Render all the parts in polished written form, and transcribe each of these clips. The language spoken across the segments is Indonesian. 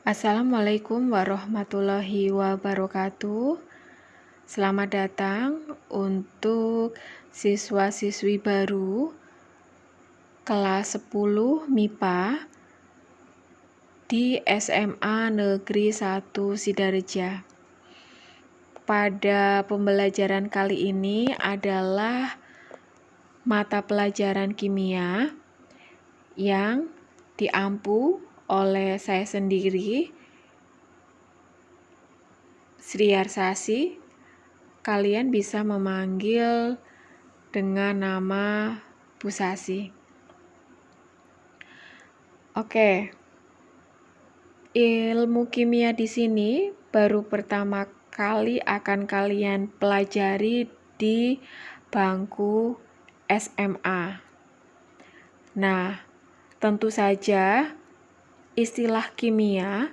Assalamualaikum warahmatullahi wabarakatuh. Selamat datang untuk siswa-siswi baru kelas 10 MIPA di SMA Negeri 1 Sidareja. Pada pembelajaran kali ini adalah mata pelajaran kimia yang diampu oleh saya sendiri, Sriyarsasi. Kalian bisa memanggil dengan nama Bu Sasi. Oke. Ilmu kimia di sini baru pertama kali akan kalian pelajari di bangku SMA. Nah, tentu saja istilah kimia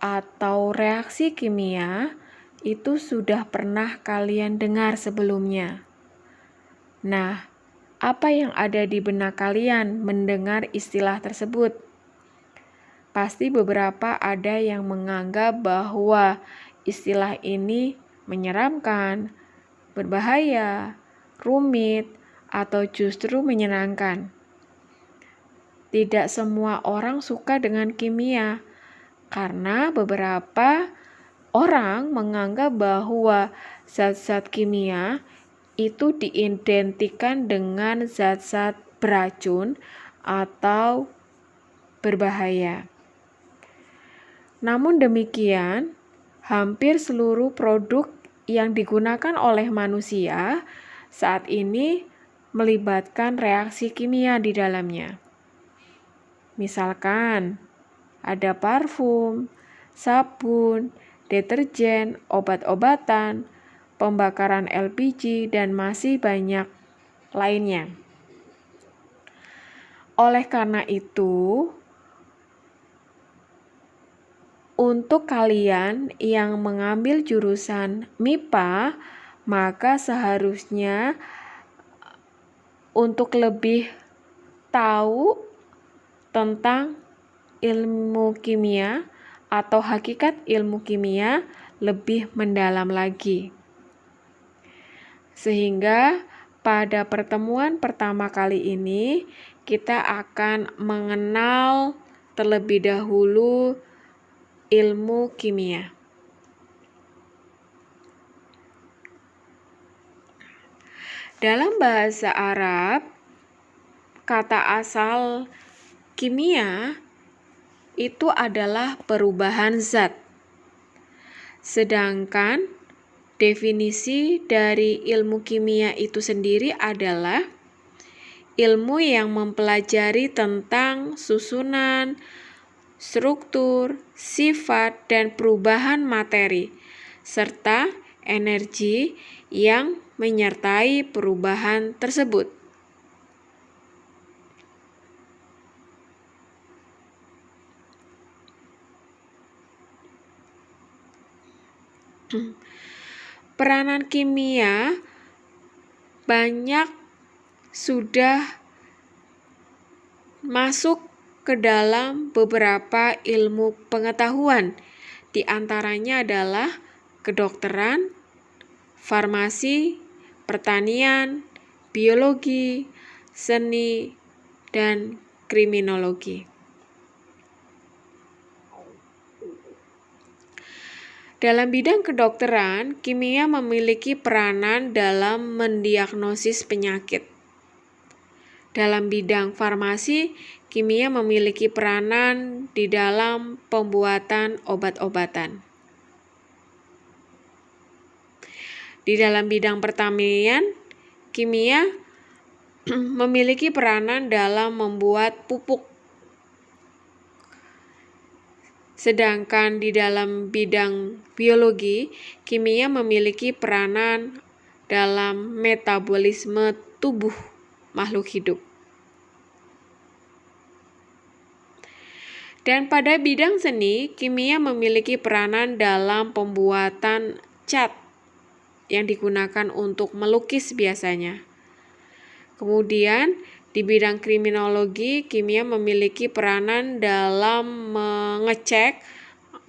atau reaksi kimia itu sudah pernah kalian dengar sebelumnya. Nah, apa yang ada di benak kalian mendengar istilah tersebut? Pasti beberapa ada yang menganggap bahwa istilah ini menyeramkan, berbahaya, rumit, atau justru menyenangkan. Tidak semua orang suka dengan kimia, karena beberapa orang menganggap bahwa zat-zat kimia itu diidentikan dengan zat-zat beracun atau berbahaya. Namun demikian, hampir seluruh produk yang digunakan oleh manusia saat ini melibatkan reaksi kimia di dalamnya. Misalkan, ada parfum, sabun, deterjen, obat-obatan, pembakaran LPG, dan masih banyak lainnya. Oleh karena itu, untuk kalian yang mengambil jurusan MIPA, maka seharusnya untuk lebih tahu tentang ilmu kimia atau hakikat ilmu kimia lebih mendalam lagi. Sehingga pada pertemuan pertama kali ini kita akan mengenal terlebih dahulu ilmu kimia. Dalam bahasa Arab, kata asal kimia itu adalah perubahan zat. Sedangkan definisi dari ilmu kimia itu sendiri adalah ilmu yang mempelajari tentang susunan, struktur, sifat, dan perubahan materi, serta energi yang menyertai perubahan tersebut. Peranan kimia banyak sudah masuk ke dalam beberapa ilmu pengetahuan. Di antaranya adalah kedokteran, farmasi, pertanian, biologi, seni, dan kriminologi. Dalam bidang kedokteran, kimia memiliki peranan dalam mendiagnosis penyakit. Dalam bidang farmasi, kimia memiliki peranan di dalam pembuatan obat-obatan. Di dalam bidang pertanian, kimia memiliki peranan dalam membuat pupuk. Sedangkan di dalam bidang biologi, kimia memiliki peranan dalam metabolisme tubuh makhluk hidup. Dan pada bidang seni, kimia memiliki peranan dalam pembuatan cat yang digunakan untuk melukis biasanya. Kemudian, di bidang kriminologi, kimia memiliki peranan dalam mengecek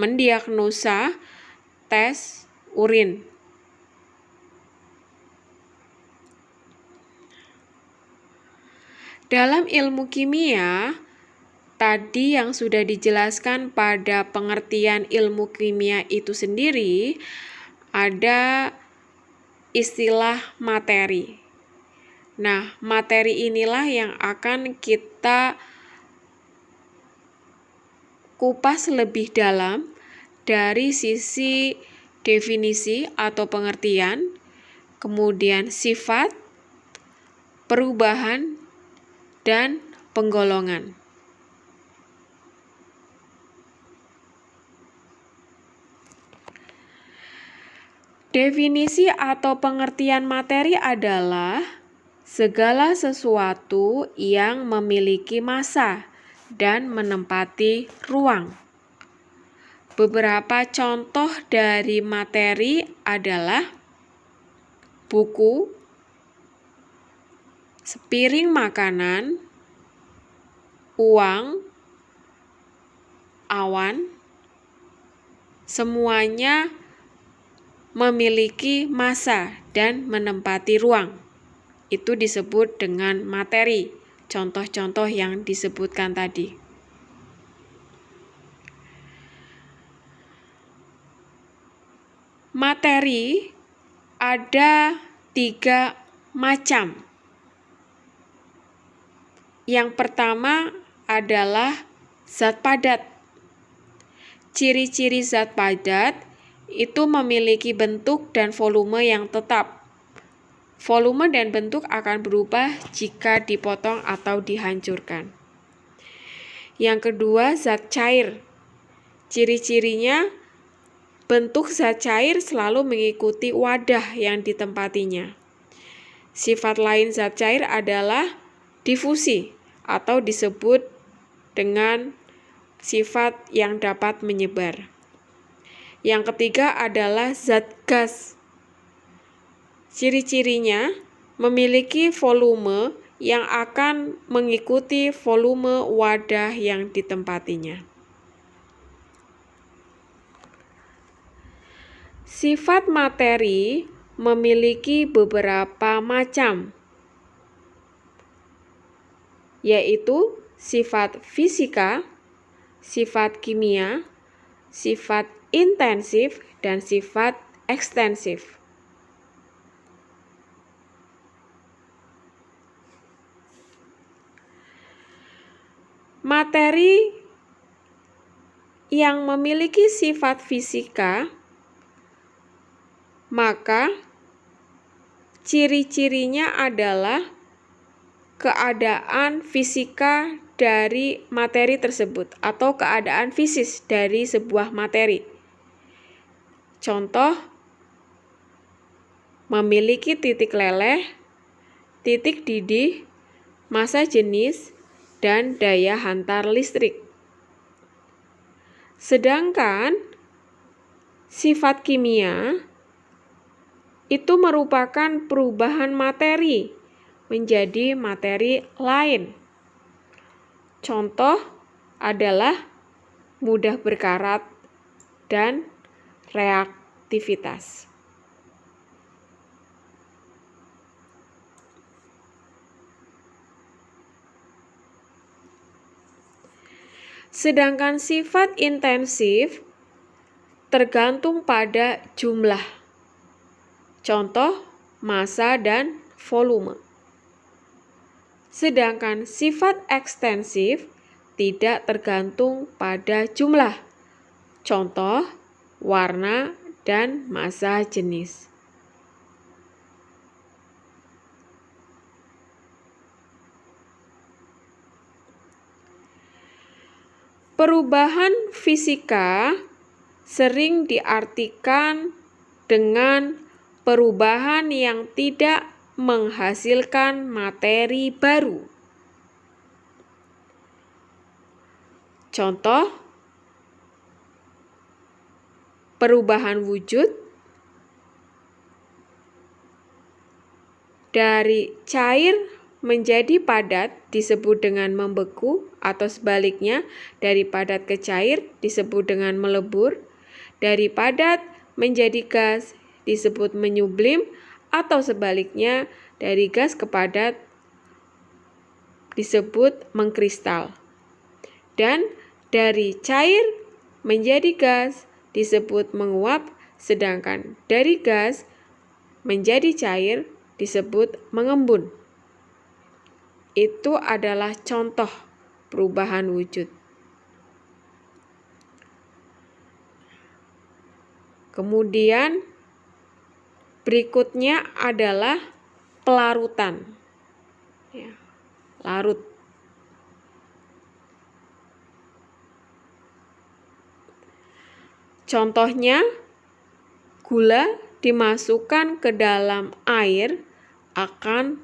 mendiagnosa tes urin. Dalam ilmu kimia, tadi yang sudah dijelaskan pada pengertian ilmu kimia itu sendiri, ada istilah materi. Nah, materi inilah yang akan kita kupas lebih dalam dari sisi definisi atau pengertian, kemudian sifat, perubahan, dan penggolongan. Definisi atau pengertian materi adalah segala sesuatu yang memiliki massa dan menempati ruang. Beberapa contoh dari materi adalah buku, sepiring makanan, uang, awan, semuanya memiliki massa dan menempati ruang. Itu disebut dengan materi. Contoh-contoh yang disebutkan tadi. Materi ada 3 macam. Yang pertama adalah zat padat. Ciri-ciri zat padat itu memiliki bentuk dan volume yang tetap. Volume dan bentuk akan berubah jika dipotong atau dihancurkan. Yang kedua, zat cair. Ciri-cirinya, bentuk zat cair selalu mengikuti wadah yang ditempatinya. Sifat lain zat cair adalah difusi atau disebut dengan sifat yang dapat menyebar. Yang ketiga adalah zat gas. Ciri-cirinya memiliki volume yang akan mengikuti volume wadah yang ditempatinya. Sifat materi memiliki beberapa macam, yaitu sifat fisika, sifat kimia, sifat intensif, dan sifat ekstensif. Materi yang memiliki sifat fisika, maka ciri-cirinya adalah keadaan fisika dari materi tersebut atau keadaan fisis dari sebuah materi. Contoh, memiliki titik leleh, titik didih, massa jenis, dan daya hantar listrik. Sedangkan sifat kimia itu merupakan perubahan materi menjadi materi lain. Contoh adalah mudah berkarat dan reaktivitas. Sedangkan sifat intensif tergantung pada jumlah. Contoh, massa dan volume. Sedangkan sifat ekstensif tidak tergantung pada jumlah. Contoh, warna dan massa jenis. Perubahan fisika sering diartikan dengan perubahan yang tidak menghasilkan materi baru. Contoh, perubahan wujud dari cair menjadi padat disebut dengan membeku, atau sebaliknya dari padat ke cair disebut dengan melebur. Dari padat menjadi gas disebut menyublim, atau sebaliknya dari gas ke padat disebut mengkristal. Dan dari cair menjadi gas disebut menguap, sedangkan dari gas menjadi cair disebut mengembun. Itu adalah contoh perubahan wujud. Kemudian berikutnya adalah pelarutan. Ya, larut. Contohnya, gula dimasukkan ke dalam air akan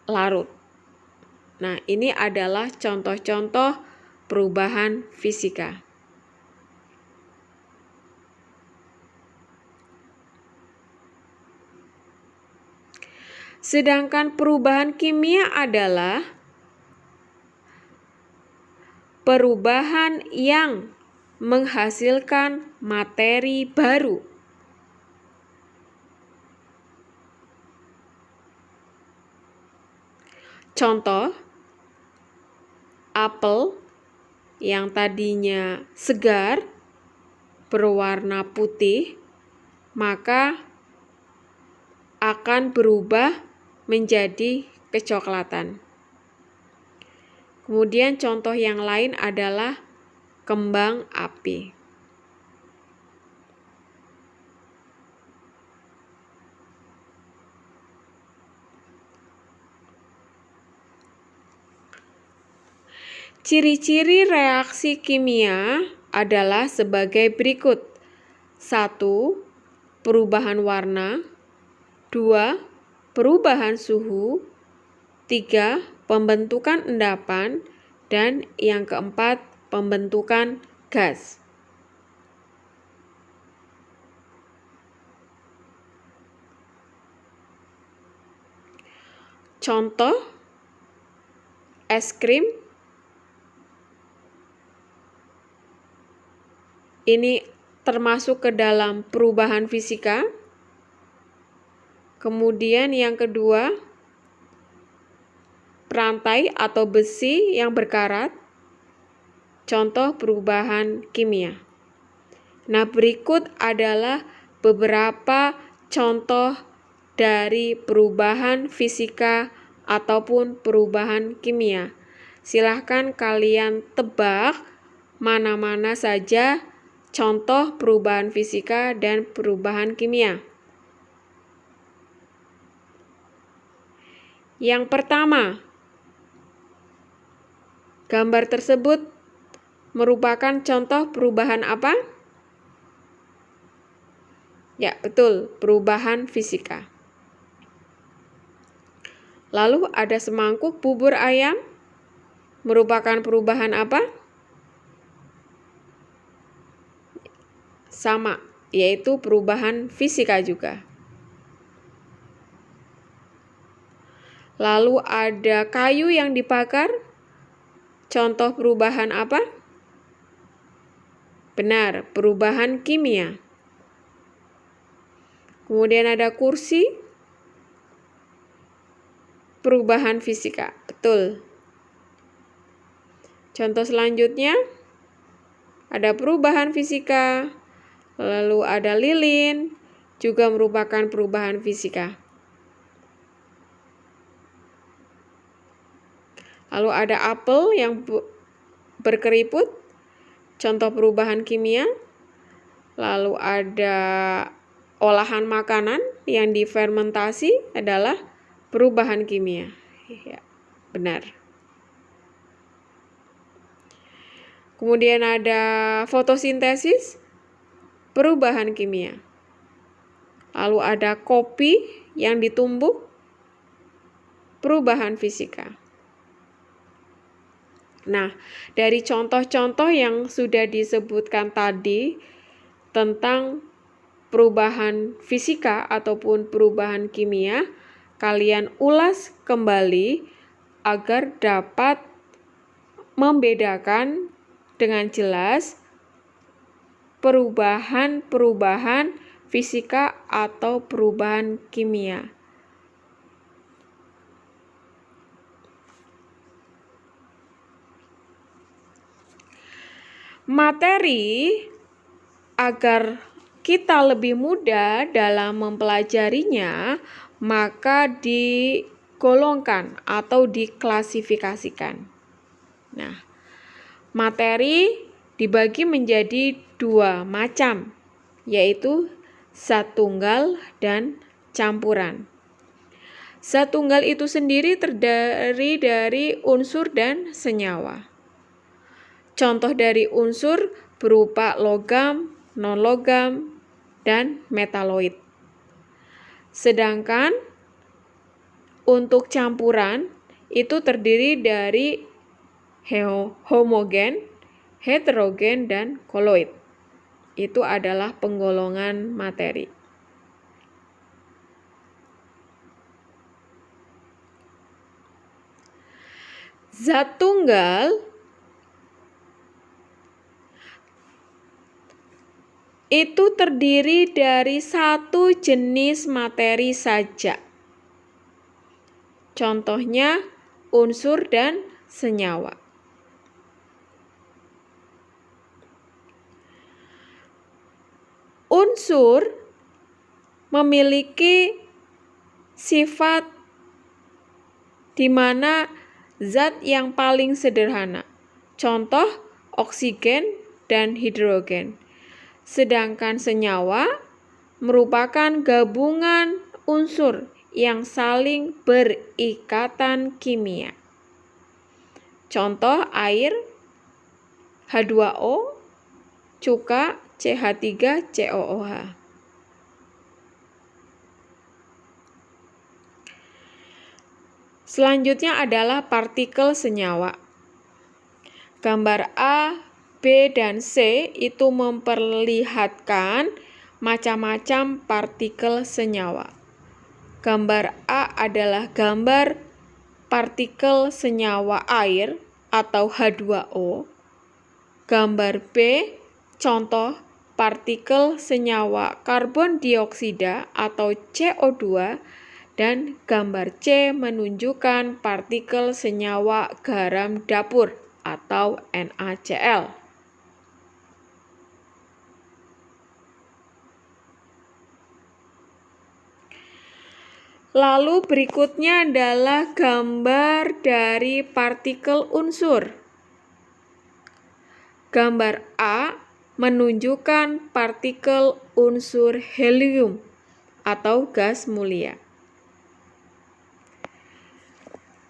larut. Nah, ini adalah contoh-contoh perubahan fisika. Sedangkan perubahan kimia adalah perubahan yang menghasilkan materi baru. Contoh, apel yang tadinya segar berwarna putih, maka akan berubah menjadi kecoklatan. Kemudian contoh yang lain adalah kembang api. Ciri-ciri reaksi kimia adalah sebagai berikut. 1. Perubahan warna. 2. Perubahan suhu. 3. Pembentukan endapan. Dan yang keempat, pembentukan gas. Contoh, es krim. Ini termasuk ke dalam perubahan fisika. Kemudian yang kedua, perantai atau besi yang berkarat. Contoh perubahan kimia. Nah, berikut adalah beberapa contoh dari perubahan fisika ataupun perubahan kimia. Silahkan kalian tebak mana-mana saja contoh perubahan fisika dan perubahan kimia. Yang pertama, gambar tersebut merupakan contoh perubahan apa? Ya, betul, perubahan fisika. Lalu ada semangkuk bubur ayam, merupakan perubahan apa? Sama, yaitu perubahan fisika juga. Lalu ada kayu yang dibakar, contoh perubahan apa? Benar, perubahan kimia. Kemudian ada kursi, perubahan fisika. Betul. Contoh selanjutnya, ada perubahan fisika. Lalu ada lilin, juga merupakan perubahan fisika. Lalu ada apel yang berkeriput, contoh perubahan kimia. Lalu ada olahan makanan yang difermentasi adalah perubahan kimia. Ya, benar. Kemudian ada fotosintesis, perubahan kimia. Lalu ada kopi yang ditumbuk, perubahan fisika. Nah, dari contoh-contoh yang sudah disebutkan tadi tentang perubahan fisika ataupun perubahan kimia, kalian ulas kembali agar dapat membedakan dengan jelas perubahan-perubahan fisika atau perubahan kimia. Materi, agar kita lebih mudah dalam mempelajarinya, maka digolongkan atau diklasifikasikan. Nah, materi dibagi menjadi dua macam, yaitu zat tunggal dan campuran. Zat tunggal itu sendiri terdiri dari unsur dan senyawa. Contoh dari unsur berupa logam, non-logam, dan metaloid. Sedangkan untuk campuran itu terdiri dari homogen, heterogen, dan koloid. Itu adalah penggolongan materi. Zat tunggal itu terdiri dari satu jenis materi saja. Contohnya unsur dan senyawa. Unsur memiliki sifat di mana zat yang paling sederhana. Contoh oksigen dan hidrogen. Sedangkan senyawa merupakan gabungan unsur yang saling berikatan kimia. Contoh air, H2O, cuka, CH3COOH. Selanjutnya adalah partikel senyawa. Gambar A, B, dan C itu memperlihatkan macam-macam partikel senyawa. Gambar A adalah gambar partikel senyawa air atau H2O. Gambar B, contoh partikel senyawa karbon dioksida atau CO2, dan gambar C menunjukkan partikel senyawa garam dapur atau NaCl. Lalu berikutnya adalah gambar dari partikel unsur. Gambar A menunjukkan partikel unsur helium atau gas mulia.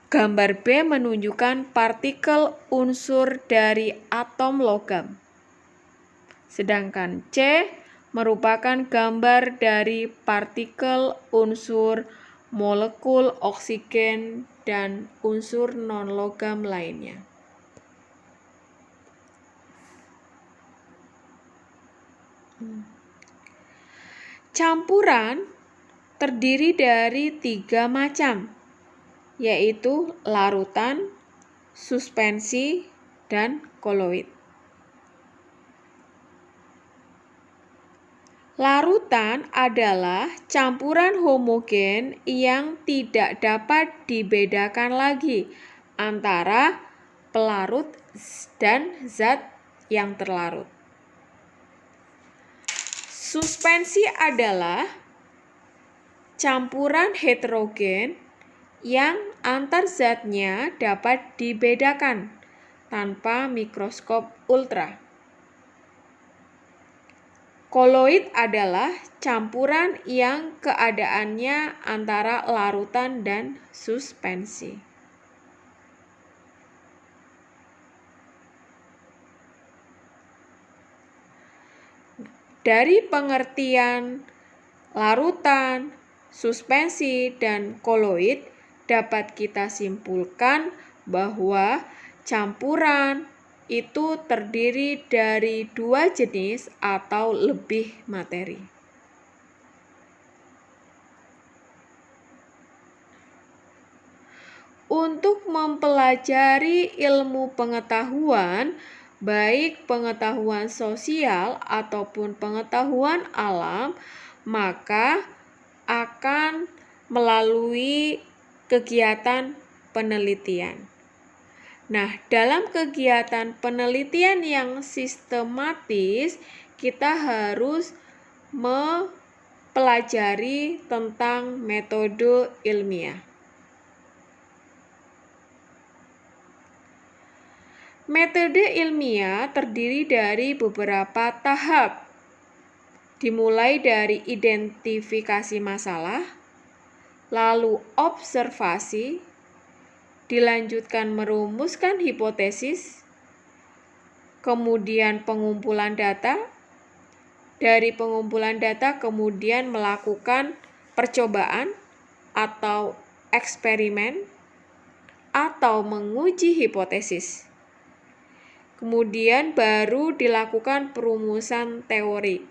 Gambar B menunjukkan partikel unsur dari atom logam. Sedangkan C merupakan gambar dari partikel unsur molekul oksigen dan unsur non-logam lainnya. Campuran terdiri dari 3 macam, yaitu larutan, suspensi, dan koloid. Larutan adalah campuran homogen yang tidak dapat dibedakan lagi antara pelarut dan zat yang terlarut. Suspensi adalah campuran heterogen yang antar zatnya dapat dibedakan tanpa mikroskop ultra. Koloid adalah campuran yang keadaannya antara larutan dan suspensi. Dari pengertian larutan, suspensi, dan koloid dapat kita simpulkan bahwa campuran itu terdiri dari 2 jenis atau lebih materi. untuk mempelajari ilmu pengetahuan, baik pengetahuan sosial ataupun pengetahuan alam, maka akan melalui kegiatan penelitian. Nah, dalam kegiatan penelitian yang sistematis, kita harus mempelajari tentang metode ilmiah. Metode ilmiah terdiri dari beberapa tahap, dimulai dari identifikasi masalah, lalu observasi, dilanjutkan merumuskan hipotesis, kemudian pengumpulan data. Dari pengumpulan data kemudian melakukan percobaan atau eksperimen atau menguji hipotesis. Kemudian baru dilakukan perumusan teori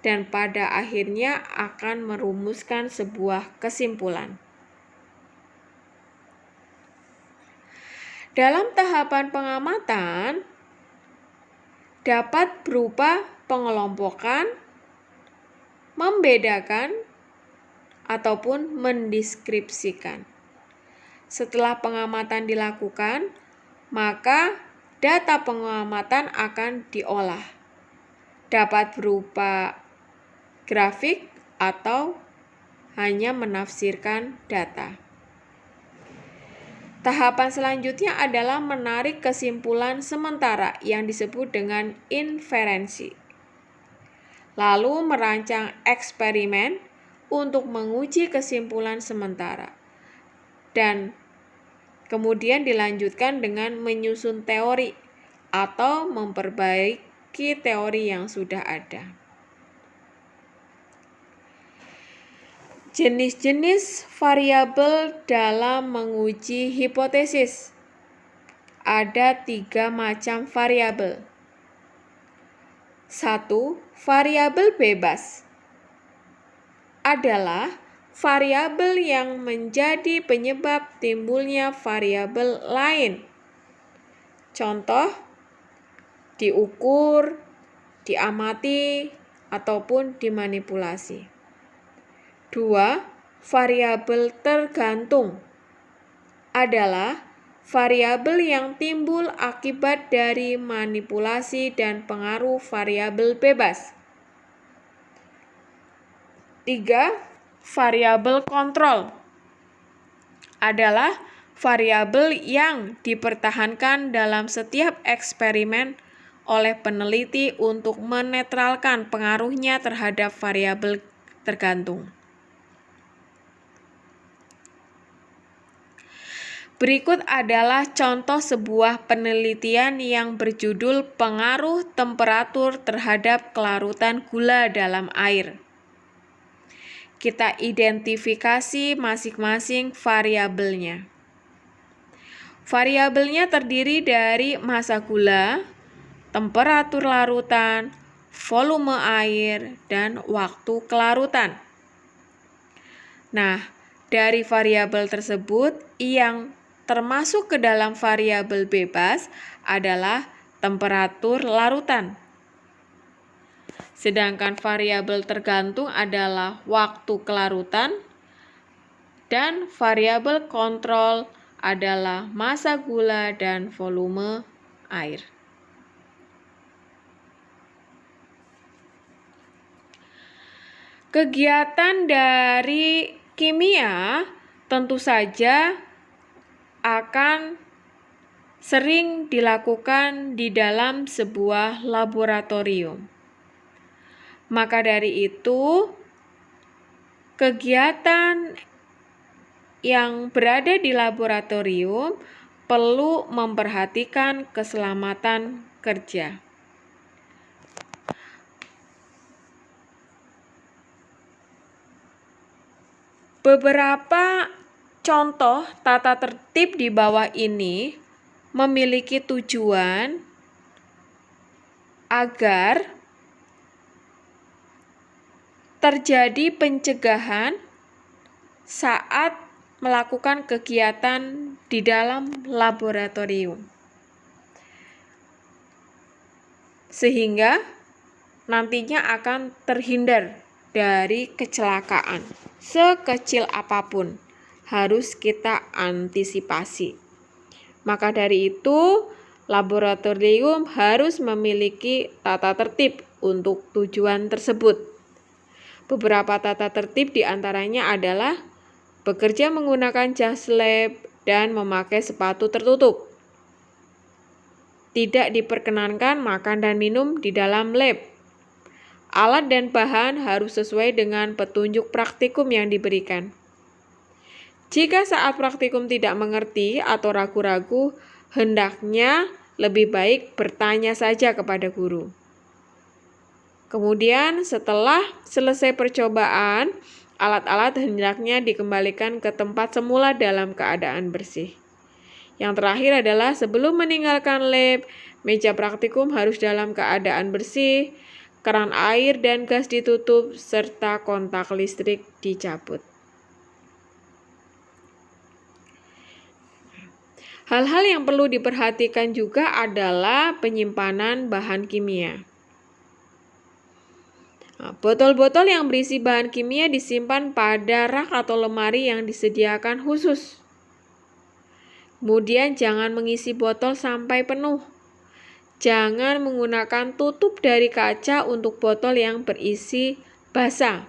dan pada akhirnya akan merumuskan sebuah kesimpulan. Dalam tahapan pengamatan dapat berupa pengelompokan, membedakan, ataupun mendeskripsikan. Setelah pengamatan dilakukan, maka data pengamatan akan diolah. Dapat berupa grafik atau hanya menafsirkan data. Tahapan selanjutnya adalah menarik kesimpulan sementara yang disebut dengan inferensi. Lalu merancang eksperimen untuk menguji kesimpulan sementara. Dan kemudian dilanjutkan dengan menyusun teori atau memperbaiki teori yang sudah ada. Jenis-jenis variabel dalam menguji hipotesis. Ada 3 macam variabel. 1. Variabel bebas adalah variabel yang menjadi penyebab timbulnya variabel lain. Contoh, diukur, diamati, ataupun dimanipulasi. 2. Variabel tergantung adalah variabel yang timbul akibat dari manipulasi dan pengaruh variabel bebas. 3. Variabel kontrol adalah variabel yang dipertahankan dalam setiap eksperimen oleh peneliti untuk menetralkan pengaruhnya terhadap variabel tergantung. Berikut adalah contoh sebuah penelitian yang berjudul pengaruh temperatur terhadap kelarutan gula dalam air. Kita identifikasi masing-masing variabelnya. Variabelnya terdiri dari massa gula, temperatur larutan, volume air, dan waktu kelarutan. Nah, dari variabel tersebut yang termasuk ke dalam variabel bebas adalah temperatur larutan. Sedangkan variabel tergantung adalah waktu kelarutan dan variabel kontrol adalah massa gula dan volume air. Kegiatan dari kimia tentu saja akan sering dilakukan di dalam sebuah laboratorium. Maka dari itu, kegiatan yang berada di laboratorium perlu memperhatikan keselamatan kerja. Beberapa contoh tata tertib di bawah ini memiliki tujuan agar terjadi pencegahan saat melakukan kegiatan di dalam laboratorium. Sehingga nantinya akan terhindar dari kecelakaan. Sekecil apapun harus kita antisipasi. Maka dari itu, laboratorium harus memiliki tata tertib untuk tujuan tersebut. Beberapa tata tertib diantaranya adalah bekerja menggunakan jas lab dan memakai sepatu tertutup. Tidak diperkenankan makan dan minum di dalam lab. Alat dan bahan harus sesuai dengan petunjuk praktikum yang diberikan. Jika saat praktikum tidak mengerti atau ragu-ragu, hendaknya lebih baik bertanya saja kepada guru. Kemudian setelah selesai percobaan, alat-alat hendaknya dikembalikan ke tempat semula dalam keadaan bersih. Yang terakhir adalah sebelum meninggalkan lab, meja praktikum harus dalam keadaan bersih, keran air dan gas ditutup, serta kontak listrik dicabut. Hal-hal yang perlu diperhatikan juga adalah penyimpanan bahan kimia. Botol-botol yang berisi bahan kimia disimpan pada rak atau lemari yang disediakan khusus. Kemudian jangan mengisi botol sampai penuh. Jangan menggunakan tutup dari kaca untuk botol yang berisi basa.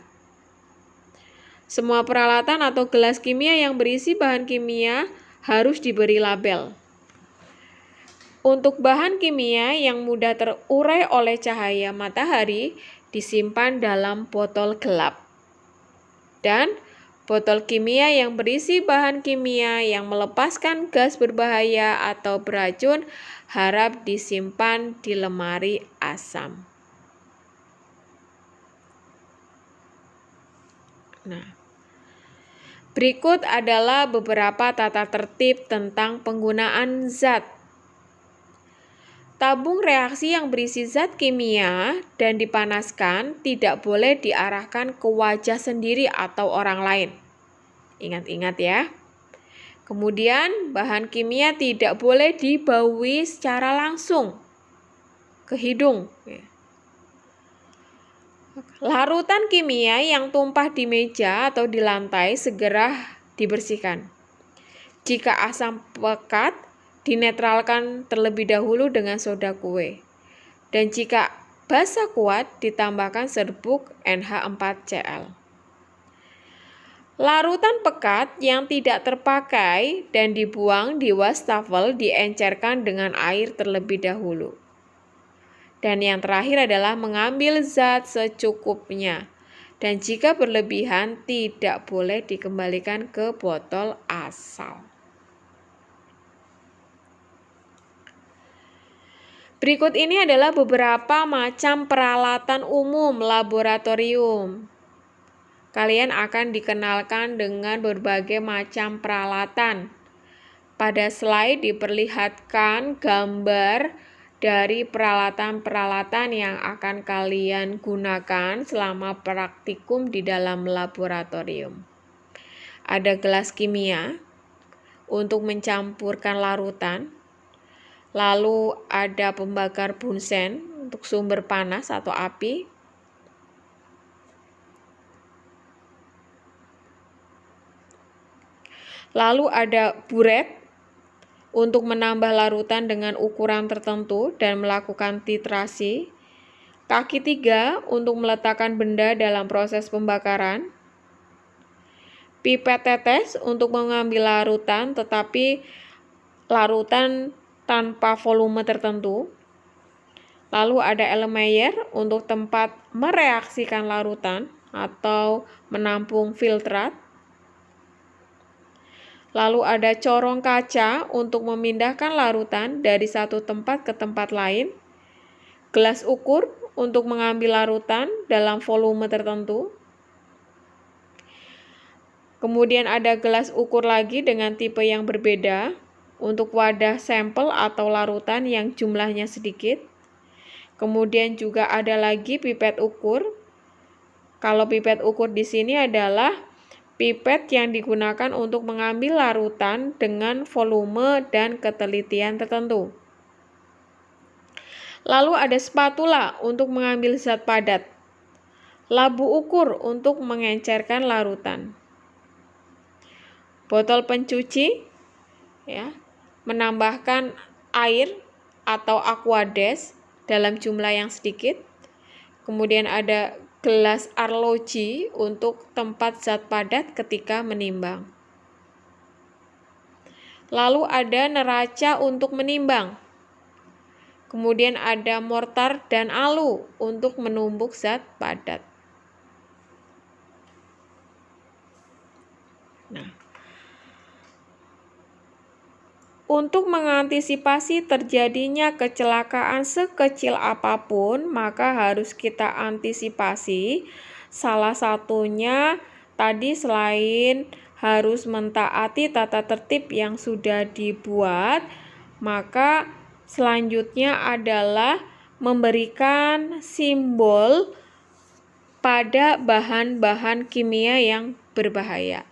Semua peralatan atau gelas kimia yang berisi bahan kimia harus diberi label. Untuk bahan kimia yang mudah terurai oleh cahaya matahari disimpan dalam botol gelap. Dan botol kimia yang berisi bahan kimia yang melepaskan gas berbahaya atau beracun harap disimpan di lemari asam. Berikut adalah beberapa tata tertib tentang penggunaan zat. Tabung reaksi yang berisi zat kimia dan dipanaskan tidak boleh diarahkan ke wajah sendiri atau orang lain. Ingat-ingat ya. Kemudian bahan kimia tidak boleh dibaui secara langsung ke hidung. Larutan kimia yang tumpah di meja atau di lantai segera dibersihkan. Jika asam pekat, dinetralkan terlebih dahulu dengan soda kue. Dan jika basa kuat, ditambahkan serbuk NH4Cl. Larutan pekat yang tidak terpakai dan dibuang di wastafel diencerkan dengan air terlebih dahulu. Dan yang terakhir adalah mengambil zat secukupnya. Dan jika berlebihan tidak boleh dikembalikan ke botol asal. Berikut ini adalah beberapa macam peralatan umum laboratorium. Kalian akan dikenalkan dengan berbagai macam peralatan. Pada slide diperlihatkan gambar dari peralatan-peralatan yang akan kalian gunakan selama praktikum di dalam laboratorium. Ada gelas kimia untuk mencampurkan larutan. Lalu ada pembakar bunsen untuk sumber panas atau api. Lalu ada buret untuk menambah larutan dengan ukuran tertentu dan melakukan titrasi. Kaki 3 untuk meletakkan benda dalam proses pembakaran. Pipet tetes untuk mengambil larutan tetapi larutan tanpa volume tertentu. Lalu ada Erlenmeyer untuk tempat mereaksikan larutan atau menampung filtrat. Lalu ada corong kaca untuk memindahkan larutan dari satu tempat ke tempat lain. Gelas ukur untuk mengambil larutan dalam volume tertentu. Kemudian ada gelas ukur lagi dengan tipe yang berbeda untuk wadah sampel atau larutan yang jumlahnya sedikit. Kemudian juga ada lagi pipet ukur. Kalau pipet ukur di sini adalah pipet yang digunakan untuk mengambil larutan dengan volume dan ketelitian tertentu. Lalu ada spatula untuk mengambil zat padat. Labu ukur untuk mengencerkan larutan. Botol pencuci ya, menambahkan air atau aquades dalam jumlah yang sedikit. Kemudian ada gelas arloji untuk tempat zat padat ketika menimbang. Lalu ada neraca untuk menimbang. Kemudian ada mortar dan alu untuk menumbuk zat padat. Nah, untuk mengantisipasi terjadinya kecelakaan sekecil apapun, maka harus kita antisipasi. Salah satunya tadi selain harus mentaati tata tertib yang sudah dibuat, maka selanjutnya adalah memberikan simbol pada bahan-bahan kimia yang berbahaya.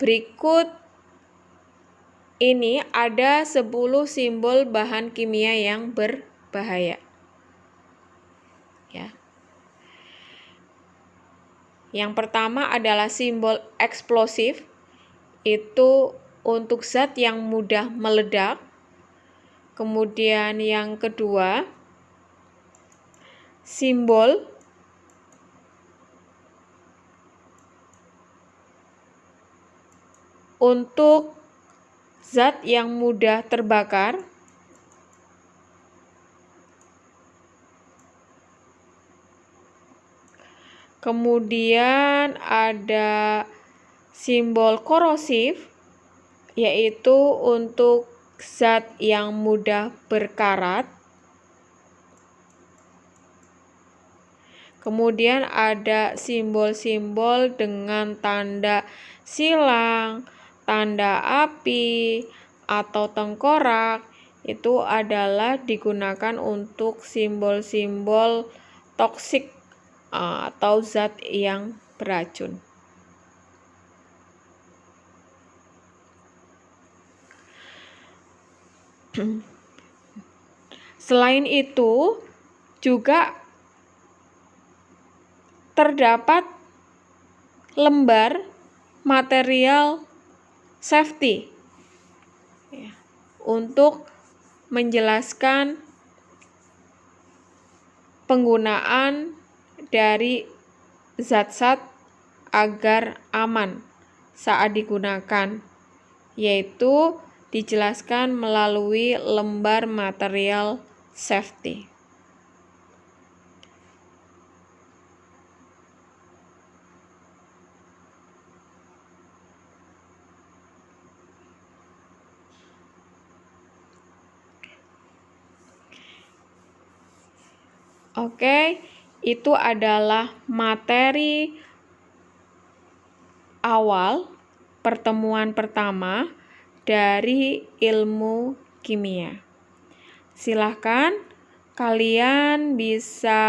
Berikut ini ada 10 simbol bahan kimia yang berbahaya. Ya. Yang pertama adalah simbol eksplosif, itu untuk zat yang mudah meledak. Kemudian yang kedua, simbol untuk zat yang mudah terbakar. Kemudian ada simbol korosif, yaitu untuk zat yang mudah berkarat. Kemudian ada simbol-simbol dengan tanda silang, tanda api, atau tengkorak. Itu adalah digunakan untuk simbol-simbol toksik atau zat yang beracun. Selain itu, juga terdapat lembar material safety ya, untuk menjelaskan penggunaan dari zat-zat agar aman saat digunakan, yaitu dijelaskan melalui lembar material safety. Oke, itu adalah materi awal pertemuan pertama dari ilmu kimia. Silahkan kalian bisa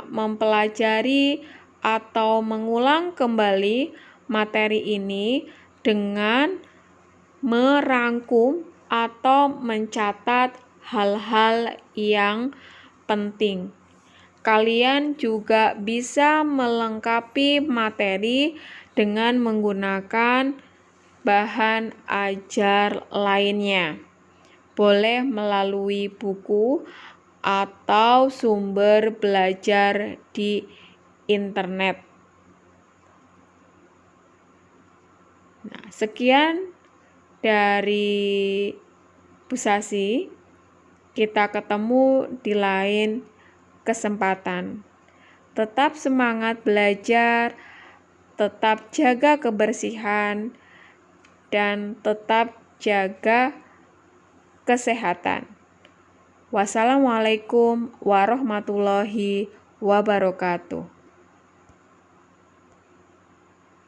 mempelajari atau mengulang kembali materi ini dengan merangkum atau mencatat hal-hal yang penting. Kalian juga bisa melengkapi materi dengan menggunakan bahan ajar lainnya. Boleh melalui buku atau sumber belajar di internet. Nah, sekian dari Bu Sasi. Kita ketemu di lain kesempatan. Tetap semangat belajar, tetap jaga kebersihan, dan tetap jaga kesehatan. Wassalamualaikum warahmatullahi wabarakatuh.